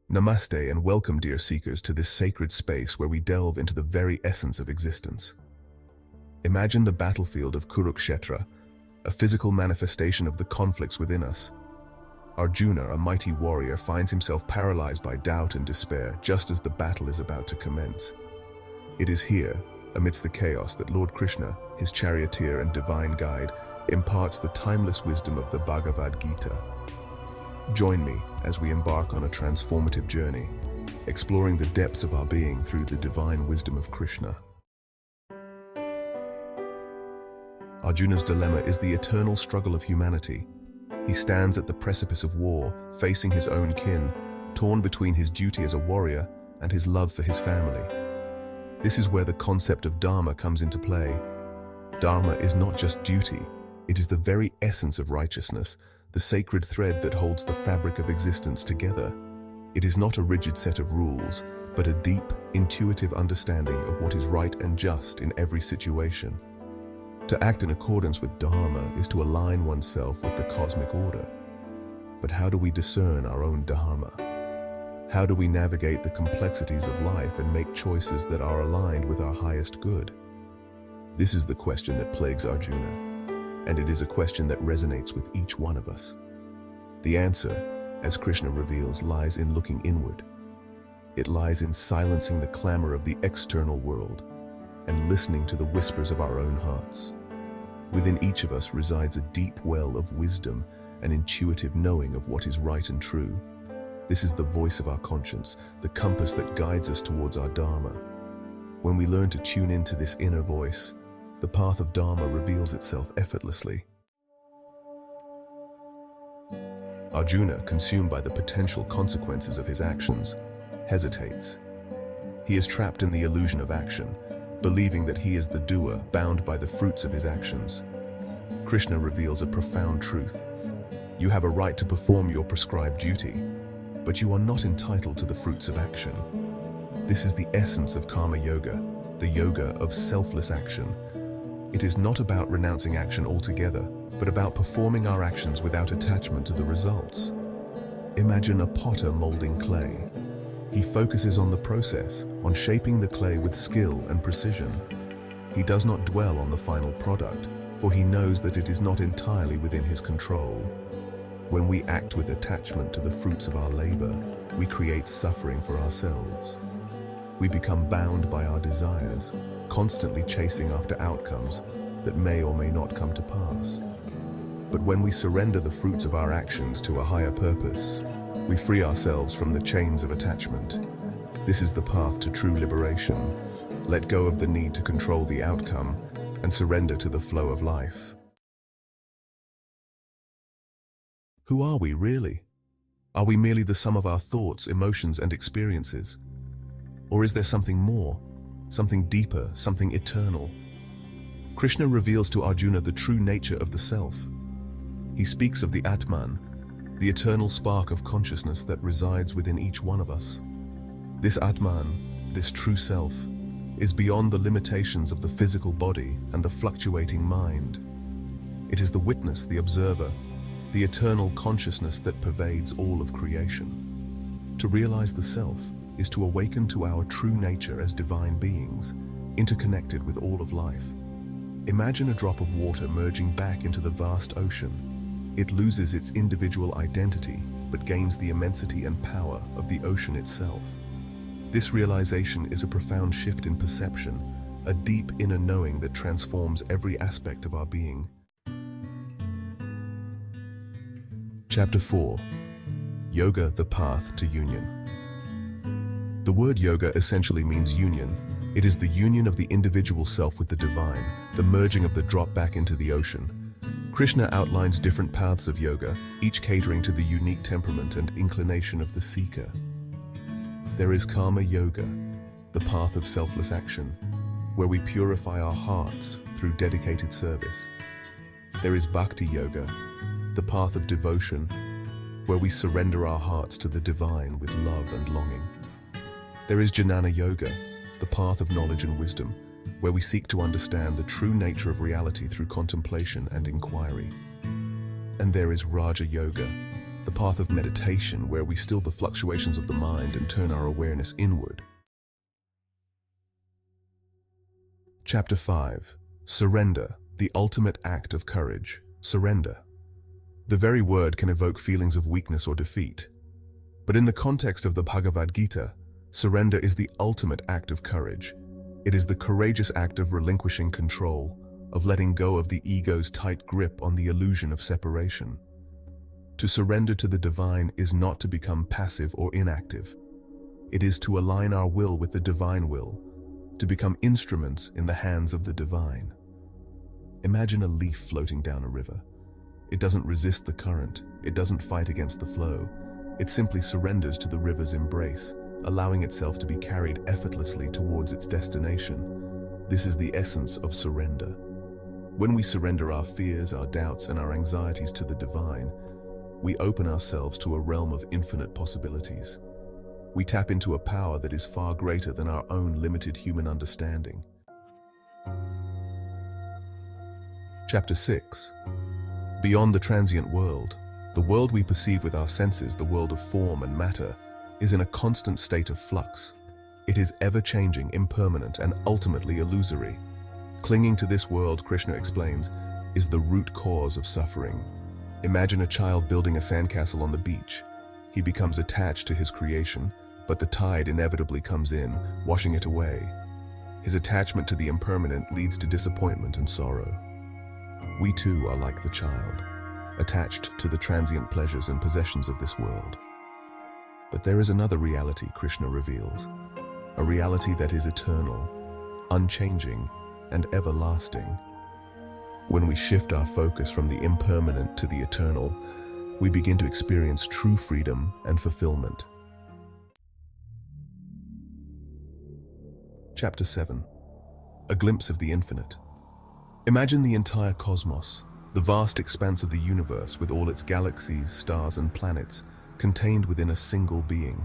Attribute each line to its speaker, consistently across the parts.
Speaker 1: Namaste and welcome, dear seekers, to this sacred space where we delve into the very essence of existence. Imagine the battlefield of Kurukshetra, a physical manifestation of the conflicts within us. Arjuna, a mighty warrior, finds himself paralyzed by doubt and despair just as the battle is about to commence. It is here, amidst the chaos, that Lord Krishna, his charioteer and divine guide, imparts the timeless wisdom of the Bhagavad Gita. Join me as we embark on a transformative journey, exploring the depths of our being through the divine wisdom of Krishna. Arjuna's dilemma is the eternal struggle of humanity. He stands at the precipice of war, facing his own kin, torn between his duty as a warrior and his love for his family. This is where the concept of dharma comes into play. Dharma is not just duty, it is the very essence of righteousness, the sacred thread that holds the fabric of existence together. It is not a rigid set of rules, but a deep, intuitive understanding of what is right and just in every situation. To act in accordance with Dharma is to align oneself with the cosmic order. But how do we discern our own Dharma? How do we navigate the complexities of life and make choices that are aligned with our highest good? This is the question that plagues Arjuna, and it is a question that resonates with each one of us. The answer, as Krishna reveals, lies in looking inward. It lies in silencing the clamor of the external world and listening to the whispers of our own hearts. Within each of us resides a deep well of wisdom, an intuitive knowing of what is right and true. This is the voice of our conscience, the compass that guides us towards our Dharma. When we learn to tune into this inner voice, the path of Dharma reveals itself effortlessly. Arjuna, consumed by the potential consequences of his actions, hesitates. He is trapped in the illusion of action, believing that he is the doer, bound by the fruits of his actions. Krishna reveals a profound truth. You have a right to perform your prescribed duty, but you are not entitled to the fruits of action. This is the essence of karma yoga, the yoga of selfless action. It is not about renouncing action altogether, but about performing our actions without attachment to the results. Imagine a potter molding clay. He focuses on the process, on shaping the clay with skill and precision. He does not dwell on the final product, for he knows that it is not entirely within his control. When we act with attachment to the fruits of our labor, we create suffering for ourselves. We become bound by our desires, constantly chasing after outcomes that may or may not come to pass. But when we surrender the fruits of our actions to a higher purpose, we free ourselves from the chains of attachment. This is the path to true liberation. Let go of the need to control the outcome and surrender to the flow of life. Who are we really? Are we merely the sum of our thoughts, emotions, and experiences? Or is there something more, something deeper, something eternal? Krishna reveals to Arjuna the true nature of the self. He speaks of the Atman, the eternal spark of consciousness that resides within each one of us. This Atman, this true self, is beyond the limitations of the physical body and the fluctuating mind. It is the witness, the observer, the eternal consciousness that pervades all of creation. To realize the self is to awaken to our true nature as divine beings, interconnected with all of life. Imagine a drop of water merging back into the vast ocean. It loses its individual identity, but gains the immensity and power of the ocean itself. This realization is a profound shift in perception, a deep inner knowing that transforms every aspect of our being. Chapter 4. Yoga, the Path to Union. The word yoga essentially means union. It is the union of the individual self with the divine, the merging of the drop back into the ocean. Krishna outlines different paths of yoga, each catering to the unique temperament and inclination of the seeker. There is karma yoga, the path of selfless action, where we purify our hearts through dedicated service. There is bhakti yoga, the path of devotion, where we surrender our hearts to the divine with love and longing. There is jnana yoga, the path of knowledge and wisdom, where we seek to understand the true nature of reality through contemplation and inquiry. And there is Raja Yoga, the path of meditation where we still the fluctuations of the mind and turn our awareness inward. Chapter 5. Surrender, the ultimate act of courage. Surrender. The very word can evoke feelings of weakness or defeat. But in the context of the Bhagavad Gita, surrender is the ultimate act of courage. It is the courageous act of relinquishing control, of letting go of the ego's tight grip on the illusion of separation. To surrender to the divine is not to become passive or inactive. It is to align our will with the divine will, to become instruments in the hands of the divine. Imagine a leaf floating down a river. It doesn't resist the current, it doesn't fight against the flow. It simply surrenders to the river's embrace, allowing itself to be carried effortlessly towards its destination. This is the essence of surrender. When we surrender our fears, our doubts, and our anxieties to the divine, we open ourselves to a realm of infinite possibilities. We tap into a power that is far greater than our own limited human understanding. Chapter 6. Beyond the transient world, the world we perceive with our senses, the world of form and matter, is in a constant state of flux. It is ever-changing, impermanent, and ultimately illusory. Clinging to this world, Krishna explains, is the root cause of suffering. Imagine a child building a sandcastle on the beach. He becomes attached to his creation, but the tide inevitably comes in, washing it away. His attachment to the impermanent leads to disappointment and sorrow. We too are like the child, attached to the transient pleasures and possessions of this world. But there is another reality Krishna reveals, a reality that is eternal, unchanging, and everlasting. When we shift our focus from the impermanent to the eternal, we begin to experience true freedom and fulfillment. Chapter 7. A glimpse of the infinite. Imagine the entire cosmos, the vast expanse of the universe with all its galaxies, stars, and planets, contained within a single being.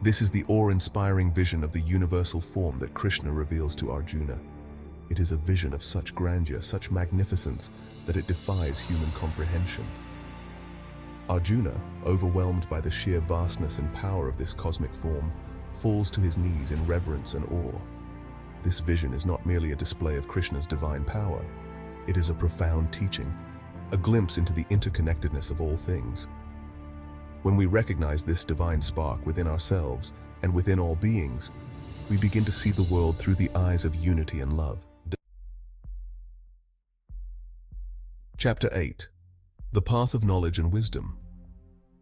Speaker 1: This is the awe-inspiring vision of the universal form that Krishna reveals to Arjuna. It is a vision of such grandeur, such magnificence, that it defies human comprehension. Arjuna, overwhelmed by the sheer vastness and power of this cosmic form, falls to his knees in reverence and awe. This vision is not merely a display of Krishna's divine power. It is a profound teaching, a glimpse into the interconnectedness of all things. When we recognize this divine spark within ourselves and within all beings, we begin to see the world through the eyes of unity and love. Chapter 8. The path of knowledge and wisdom.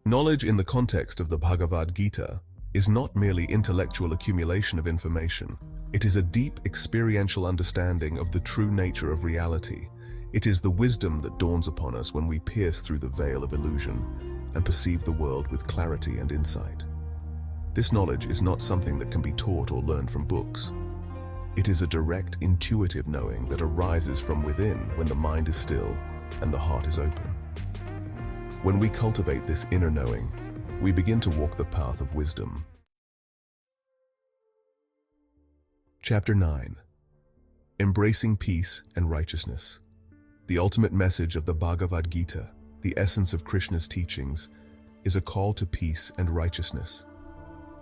Speaker 1: Knowledge in the context of the Bhagavad Gita is not merely intellectual accumulation of information. It is a deep experiential understanding of the true nature of reality. It is the wisdom that dawns upon us when we pierce through the veil of illusion and perceive the world with clarity and insight. This knowledge is not something that can be taught or learned from books. It is a direct, intuitive knowing that arises from within when the mind is still and the heart is open. When we cultivate this inner knowing, we begin to walk the path of wisdom. Chapter 9. Embracing peace and righteousness. The ultimate message of the Bhagavad Gita, the essence of Krishna's teachings, is a call to peace and righteousness.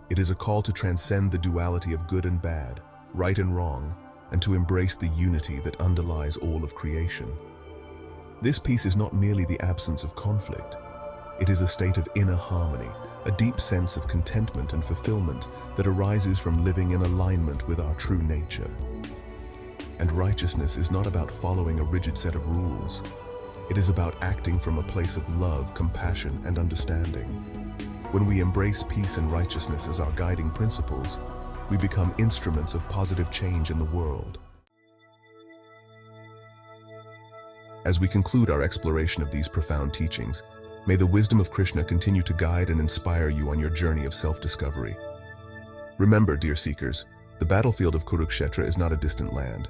Speaker 1: It is a call to transcend the duality of good and bad, right and wrong, and to embrace the unity that underlies all of creation. This peace is not merely the absence of conflict. It is a state of inner harmony, a deep sense of contentment and fulfillment that arises from living in alignment with our true nature. And righteousness is not about following a rigid set of rules. It is about acting from a place of love, compassion, and understanding. When we embrace peace and righteousness as our guiding principles, we become instruments of positive change in the world. As we conclude our exploration of these profound teachings, may the wisdom of Krishna continue to guide and inspire you on your journey of self-discovery. Remember, dear seekers, the battlefield of Kurukshetra is not a distant land.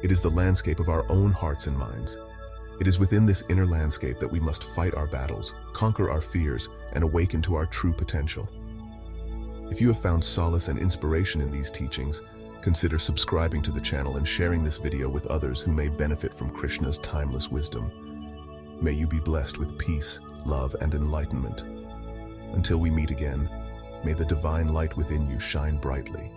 Speaker 1: It is the landscape of our own hearts and minds. It is within this inner landscape that we must fight our battles, conquer our fears, and awaken to our true potential. If you have found solace and inspiration in these teachings, consider subscribing to the channel and sharing this video with others who may benefit from Krishna's timeless wisdom. May you be blessed with peace, love, and enlightenment. Until we meet again, may the divine light within you shine brightly.